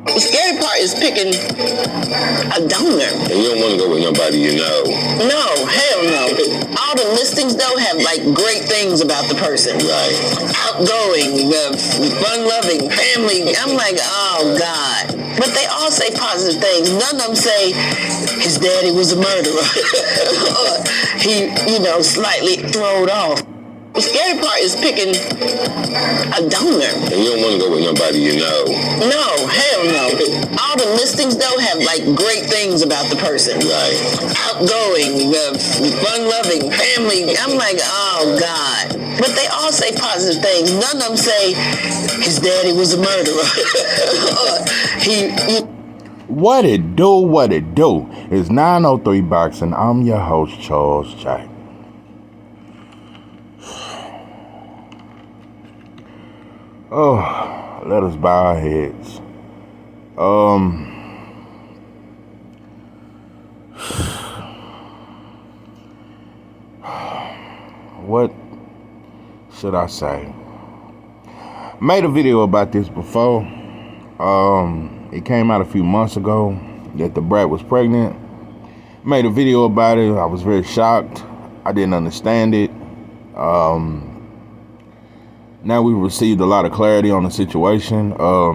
The scary part is picking a donor. And you don't want to go with nobody you know. No, hell no. All the listings, though, have, like, great things about the person. Right. Outgoing, fun-loving, family. I'm like, oh, God. But they all say positive things. None of them say his daddy was a murderer. Or he, slightly throwed off. The scary part is picking a donor. And you don't want to go with nobody you know. No, hell no. All the listings, though, have, like, great things about the person. Right. Outgoing, fun-loving, family. I'm like, oh, God. But they all say positive things. None of them say his daddy was a murderer. Or What it do? It's 903 Boxing. I'm your host, Charles Jack. Oh, let us bow our heads. What should I say? Made a video about this before. It came out a few months ago that the Brat was pregnant. Made a video about it. I was very shocked. I didn't understand it. Now we've received a lot of clarity on the situation. I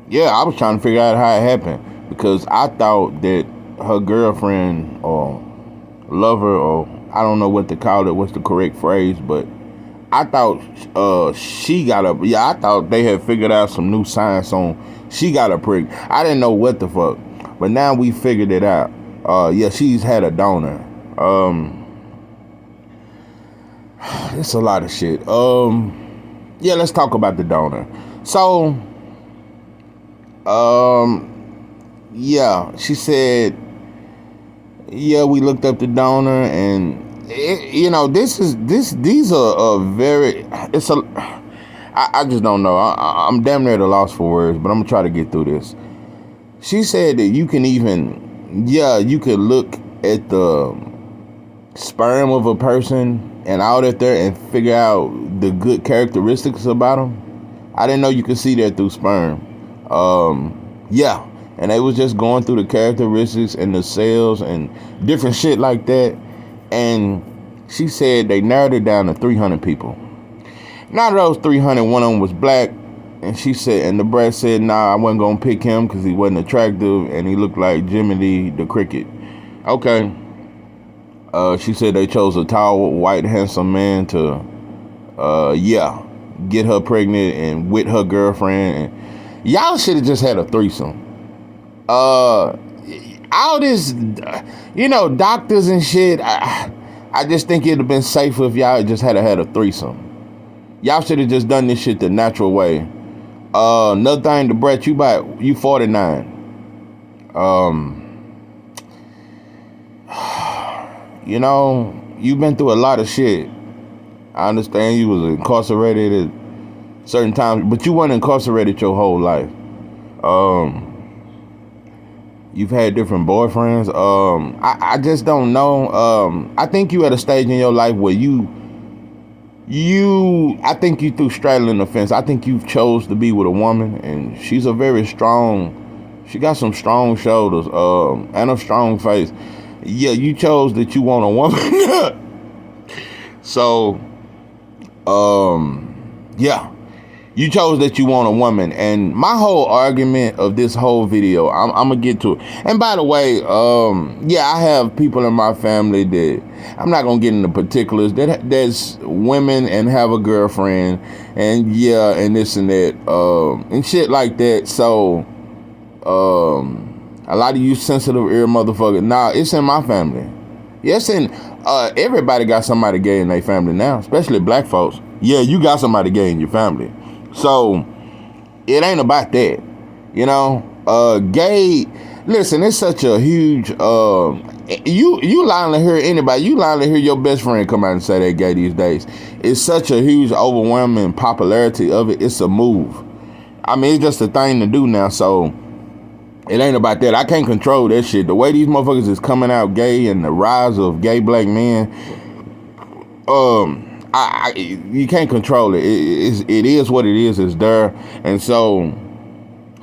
was trying to figure out how it happened because I thought that her girlfriend or lover, or I don't know what to call it, what's the correct phrase, but I thought I thought they had figured out some new science on she got her pregnant. I didn't know what the fuck, but now we figured it out. She's had a donor. It's a lot of shit. Let's talk about the donor. So, she said, we looked up the donor, and these are very. I just don't know. I'm damn near at a loss for words, but I'm gonna try to get through this. She said that you can you could look at the sperm of a person and out at there and figure out the good characteristics about them. I didn't know you could see that through sperm. And they was just going through the characteristics and the cells and different shit like that. And she said they narrowed it down to 300 people. Now those 300, one of them was black. And she said, and the Brat said, nah, I wasn't gonna pick him because he wasn't attractive and he looked like Jiminy the Cricket. Okay. She said they chose a tall, white, handsome man to, get her pregnant and with her girlfriend. And y'all should have just had a threesome. All this, doctors and shit. I just think it'd have been safer if y'all just had a threesome. Y'all should have just done this shit the natural way. Another thing, the Brat, you 49. You've been through a lot of shit. I understand you was incarcerated at certain times, but you weren't incarcerated your whole life. You've had different boyfriends. I just don't know. I think you at a stage in your life where I think you threw straddling the fence. I think you chose to be with a woman, and she's she got some strong shoulders, and a strong face. Yeah, you chose that you want a woman. So, you chose that you want a woman. And my whole argument of this whole video, I'm gonna get to it. And by the way, I have people in my family that, I'm not gonna get into particulars, that's women and have a girlfriend, and and this and that, and shit like that. So, a lot of you sensitive ear motherfuckers, nah, it's in my family. Yes, and everybody got somebody gay in their family now, especially black folks. Yeah, you got somebody gay in your family. So, it ain't about that. Gay, listen, it's such a huge, you liable to hear anybody, you liable to hear your best friend come out and say they're gay these days. It's such a huge, overwhelming popularity of it. It's a move. I mean, it's just a thing to do now, so it ain't about that. I can't control that shit. The way these motherfuckers is coming out gay and the rise of gay black men, you can't control it. It is what it is. It's there. And so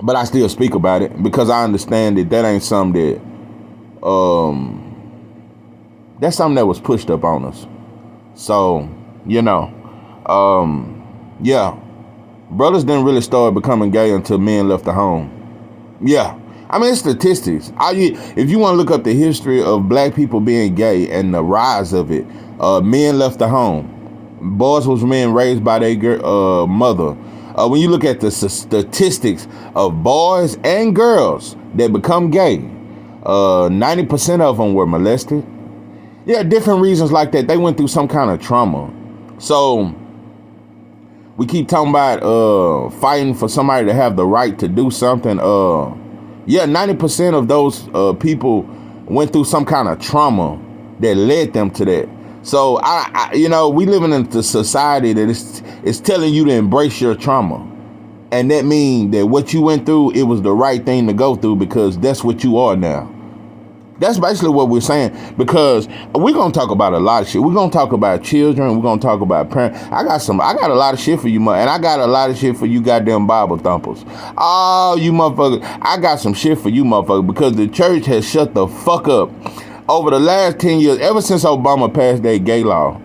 But I still speak about it because I understand that ain't something that's something that was pushed up on us. So, yeah, brothers didn't really start becoming gay until men left the home. Yeah. I mean, it's statistics. If you want to look up the history of black people being gay and the rise of it, men left the home. Boys was men raised by their mother. When you look at the statistics of boys and girls that become gay, 90% of them were molested. Yeah, different reasons like that. They went through some kind of trauma. So we keep talking about fighting for somebody to have the right to do something. 90% of those people went through some kind of trauma that led them to that. So we living in a society that is telling you to embrace your trauma, and that means that what you went through, it was the right thing to go through because that's what you are now. That's basically what we're saying, because we're going to talk about a lot of shit. We're going to talk about children. We're going to talk about parents. I got a lot of shit for you, and I got a lot of shit for you goddamn Bible thumpers. Oh, you motherfuckers. I got some shit for you motherfuckers because the church has shut the fuck up over the last 10 years, ever since Obama passed that gay law.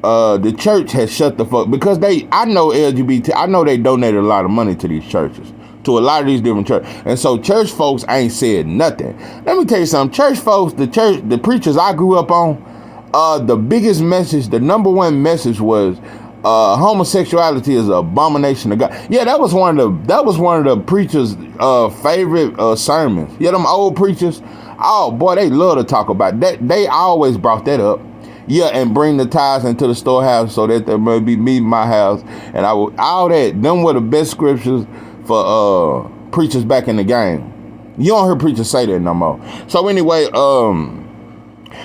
The church has shut the fuck because I know LGBT, I know they donated a lot of money to these churches, to a lot of these different churches. And so church folks ain't said nothing. Let me tell you something. Church folks, the preachers I grew up on, the biggest message, the number one message was homosexuality is an abomination to God. Yeah, that was one of the preachers' favorite sermons. Yeah, them old preachers. Oh boy, they love to talk about that. They always brought that up. Yeah, and bring the tithes into the storehouse so that there may be meat in my house. And all that. Them were the best scriptures for preachers back in the game. You don't hear preachers say that no more. So anyway,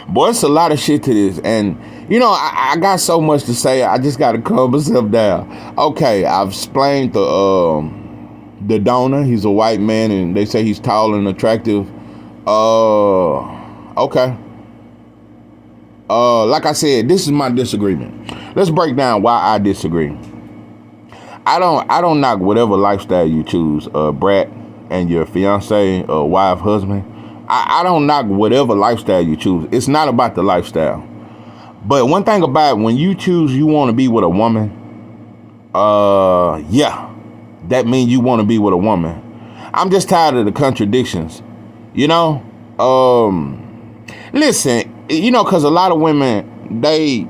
boy, it's a lot of shit to this. And, I got so much to say. I just got to calm myself down. Okay, I've explained the donor. He's a white man, and they say he's tall and attractive. Okay. Like I said, this is my disagreement. Let's break down why I disagree. I don't knock whatever lifestyle you choose, Brat and your fiance or wife, husband. I don't knock whatever lifestyle you choose. It's not about the lifestyle. But one thing about it, when you choose you want to be with a woman, that means you want to be with a woman. I'm just tired of the contradictions. Listen, because a lot of women, they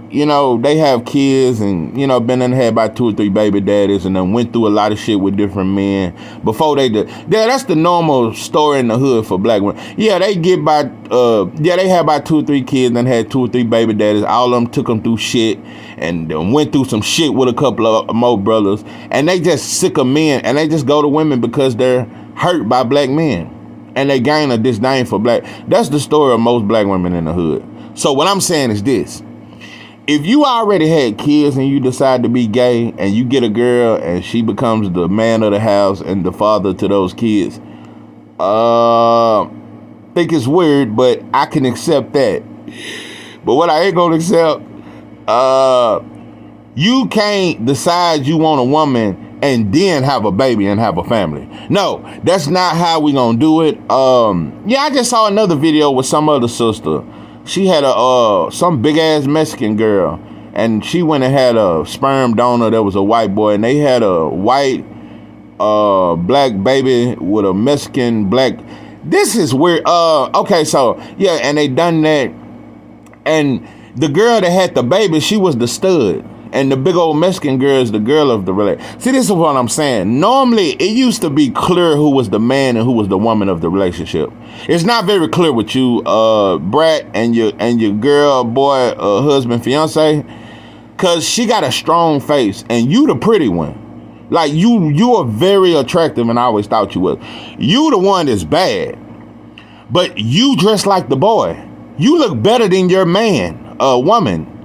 have kids and, been in had about 2 or 3 baby daddies and then went through a lot of shit with different men before they did. Yeah, that's the normal story in the hood for black women. Yeah, they had about 2 or 3 kids and had 2 or 3 baby daddies. All of them took them through shit and went through some shit with a couple of more brothers. And they just sick of men and they just go to women because they're hurt by black men. And they gain a disdain for black. That's the story of most black women in the hood. So what I'm saying is this. If you already had kids and you decide to be gay and you get a girl and she becomes the man of the house and the father to those kids, think it's weird, but I can accept that. But what I ain't gonna accept, you can't decide you want a woman and then have a baby and have a family. No, that's not how we gonna do it. I just saw another video with some other sister. She had some big ass Mexican girl, and she went and had a sperm donor that was a white boy, and they had a white black baby with a Mexican black. This is weird. Okay, so yeah, and they done that, and the girl that had the baby, she was the stud. And the big old Mexican girl is the girl of the relationship. See, this is what I'm saying. Normally, it used to be clear who was the man and who was the woman of the relationship. It's not very clear with you, Brat, and your girl, boy, husband, fiance, cause she got a strong face, and you the pretty one. Like you are very attractive, and I always thought you was. You the one that's bad, but you dress like the boy. You look better than your man, woman.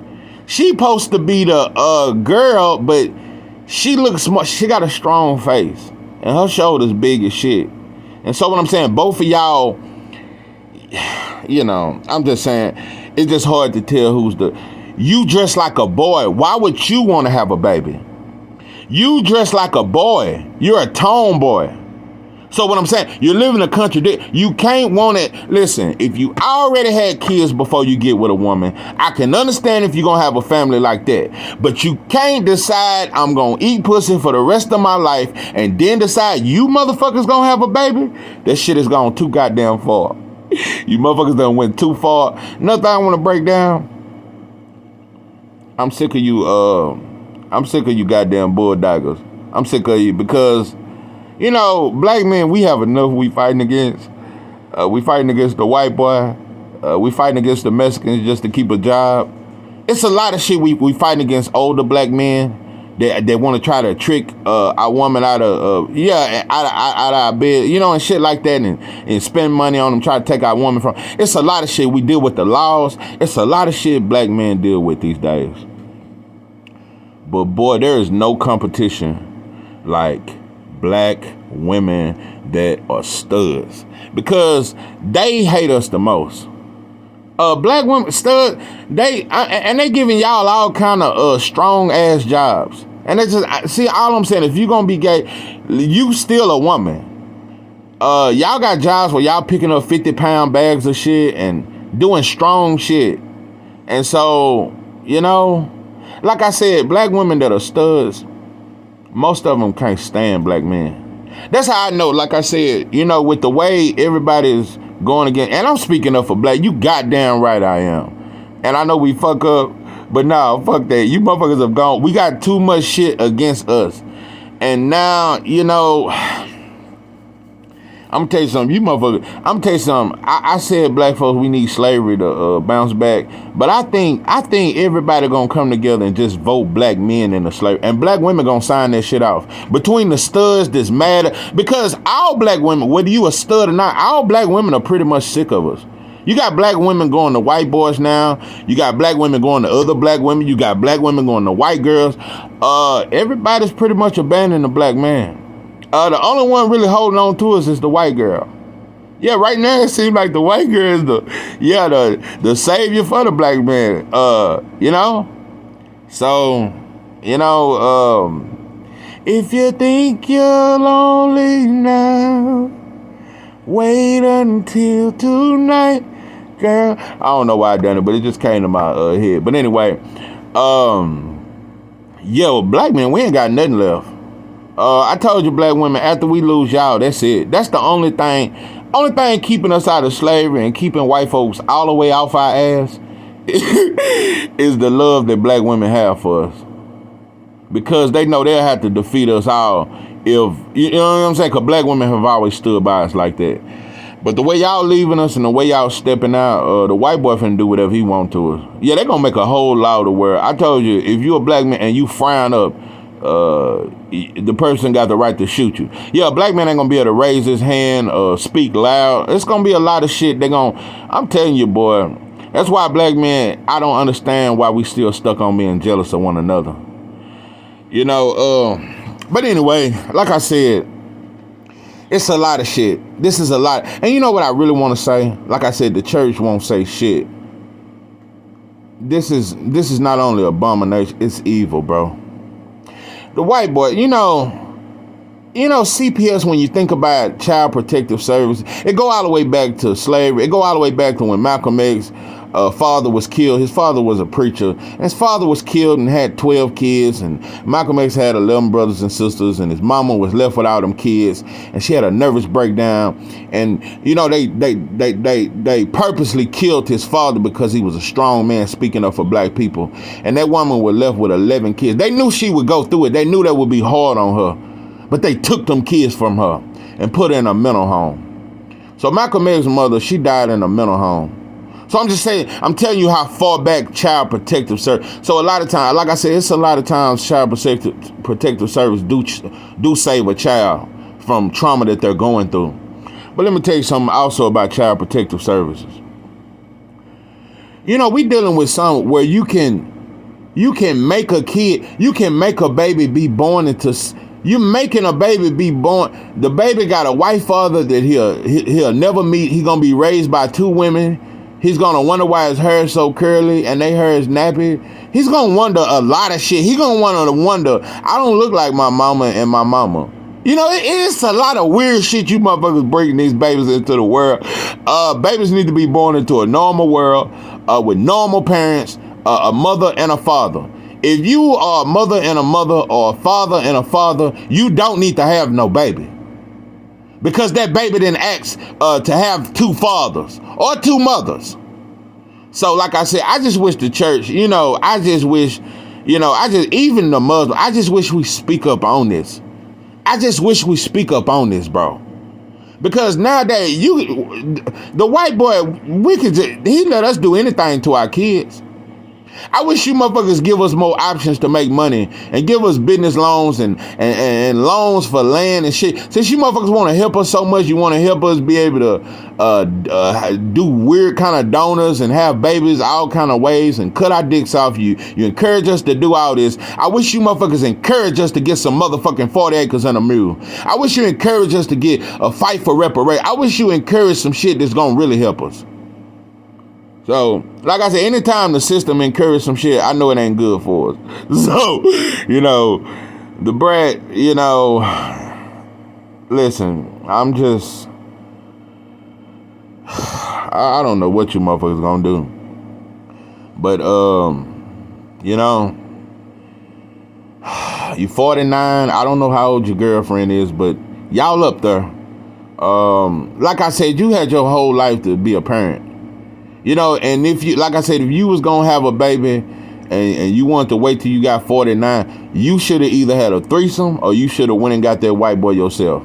She supposed to be the girl, but she looks smart. She got a strong face, and her shoulders big as shit. And so what I'm saying, both of y'all, I'm just saying, it's just hard to tell who's the. You dress like a boy. Why would you want to have a baby? You dress like a boy. You're a tomboy. So what I'm saying, you live in a country that you can't want it. Listen, if you already had kids before you get with a woman, I can understand if you're going to have a family like that. But you can't decide I'm going to eat pussy for the rest of my life and then decide you motherfuckers going to have a baby. That shit is gone too goddamn far. You motherfuckers done went too far. Nothing I want to break down. I'm sick of you. I'm sick of you goddamn bulldoggers. I'm sick of you because, you know, black men, we have enough we fighting against. We fighting against the white boy. We fighting against the Mexicans just to keep a job. It's a lot of shit we fighting against older black men that want to try to trick our woman out of our bed, you know, and shit like that, and spend money on them, try to take our woman from. It's a lot of shit we deal with the laws. It's a lot of shit black men deal with these days. But boy, there is no competition like black women that are studs, because they hate us the most. Black women stud, they giving y'all all kind of strong ass jobs, and they just see all I'm saying. If you gonna be gay, you still a woman. Y'all got jobs where y'all picking up 50-pound bags of shit and doing strong shit, and so you know, like I said, black women that are studs, most of them can't stand black men. That's how I know. Like I said, you know, with the way everybody's going again, and I'm speaking up for black, you goddamn right I am. And I know we fuck up, but nah, fuck that. You motherfuckers have gone. We got too much shit against us. And now, you know, I'm gonna tell you something, you motherfuckers. I'm gonna tell you something. I said black folks, we need slavery to bounce back, but I think everybody gonna come together and just vote black men into slavery, and black women gonna sign that shit off. Between the studs that's mad, because all black women, whether you a stud or not, all black women are pretty much sick of us. You got black women going to white boys now. You got black women going to other black women. You got black women going to white girls. Everybody's pretty much abandoning the black man. The only one really holding on to us is the white girl. Yeah, right now it seems like the white girl is the savior for the black man. You know? So, you know, if you think you're lonely now, wait until tonight, girl. I don't know why I done it, but it just came to my head. But anyway, yeah, black men, we ain't got nothing left. I told you, black women, after we lose y'all, that's it. That's the only thing keeping us out of slavery and keeping white folks all the way off our ass is the love that black women have for us. Because they know they'll have to defeat us all if, you know what I'm saying? Because black women have always stood by us like that. But the way y'all leaving us and the way y'all stepping out, the white boy finna do whatever he want to us. Yeah, they gonna make a whole lot of the world. I told you, if you a black man and you frown up, the person got the right to shoot you. Yeah, a black man ain't gonna be able to raise his hand or speak loud. It's gonna be a lot of shit I'm telling you, boy. That's why black men, I don't understand why we still stuck on being jealous of one another. You know, but anyway, like I said, it's a lot of shit. This is a lot. And you know what I really want to say? Like I said, the church won't say shit. This is not only abomination, it's evil, bro. The white boy, you know, CPS, when you think about Child Protective Service, it go all the way back to slavery. It go all the way back to when Malcolm X father was killed. His father was a preacher, and his father was killed and had 12 kids, and Malcolm X had 11 brothers and sisters, and his mama was left without them kids, and she had a nervous breakdown, and you know, they purposely killed his father because he was a strong man speaking up for black people, and that woman was left with 11 kids. They knew she would go through it. They knew that would be hard on her, but they took them kids from her and put her in a mental home. So Malcolm X's mother, she died in a mental home. So I'm just saying, I'm telling you how far back Child Protective Service. So a lot of times, like I said, it's a lot of times Child Protective Service do save a child from trauma that they're going through. But let me tell you something also about Child Protective Services. You know, we dealing with something where you can make a kid, you can make a baby be born into. You making a baby be born. The baby got a white father that he'll never meet. He's gonna be raised by two women. He's gonna wonder why his hair is so curly and their hair is nappy. He's gonna wonder a lot of shit. He's gonna wonder, I don't look like my mama and my mama. You know, it's a lot of weird shit you motherfuckers bringing these babies into the world. Babies need to be born into a normal world with normal parents, a mother and a father. If you are a mother and a mother or a father and a father, you don't need to have no baby. Because that baby didn't ask to have two fathers or two mothers. So like I said, I just wish the church, even the Muslim, I just wish we speak up on this. I just wish we speak up on this, bro. Because nowadays, the white boy, he let us do anything to our kids. I wish you motherfuckers give us more options to make money and give us business loans and loans for land and shit. Since you motherfuckers want to help us so much, you want to help us be able to do weird kind of donors and have babies all kind of ways and cut our dicks off. You encourage us to do all this. I wish you motherfuckers encourage us to get some motherfucking 40 acres and a mule. I wish you encourage us to get a fight for reparation. I wish you encourage some shit that's going to really help us. So, like I said, anytime the system encourages some shit, I know it ain't good for us. So, the Brat, listen, I'm just, I don't know what you motherfuckers gonna do. But, you 49, I don't know how old your girlfriend is, but y'all up there. Like I said, you had your whole life to be a parent. And if you was gonna have a baby and you wanted to wait till you got 49, you should have either had a threesome or you should have went and got that white boy yourself.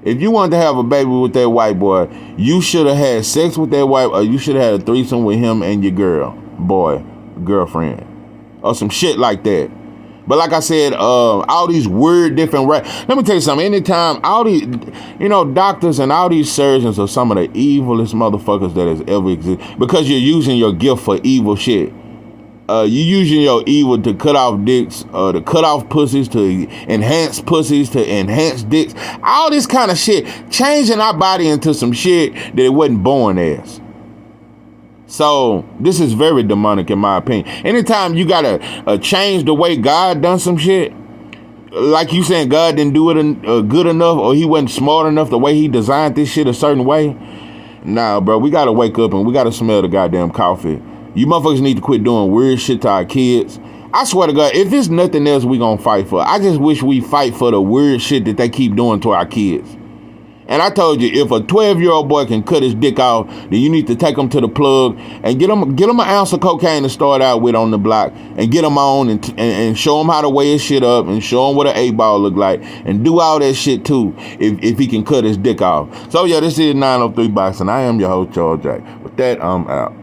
If you wanted to have a baby with that white boy, you should have had sex with that white, or you should have had a threesome with him and your girlfriend, or some shit like that. But like I said, all these weird different let me tell you something. Anytime all these, doctors and all these surgeons are some of the evilest motherfuckers that has ever existed, because you're using your gift for evil shit. You're using your evil to cut off dicks, to cut off pussies, to enhance pussies, to enhance dicks. All this kind of shit, changing our body into some shit that it wasn't born as. So this is very demonic in my opinion. Anytime you gotta change the way God done some shit, like you saying God didn't do it good enough, or he wasn't smart enough the way he designed this shit a certain way. Nah, bro, we gotta wake up and we gotta smell the goddamn coffee. You motherfuckers need to quit doing weird shit to our kids. I swear to God, if there's nothing else we gonna fight for, I just wish we fight for the weird shit that they keep doing to our kids. And I told you, if a 12-year-old boy can cut his dick off, then you need to take him to the plug and get him an ounce of cocaine to start out with on the block, and get him on and show him how to weigh his shit up and show him what an 8-ball look like, and do all that shit too if he can cut his dick off. So yeah, this is 903 Box, and I am your host, Charles Jack. With that, I'm out.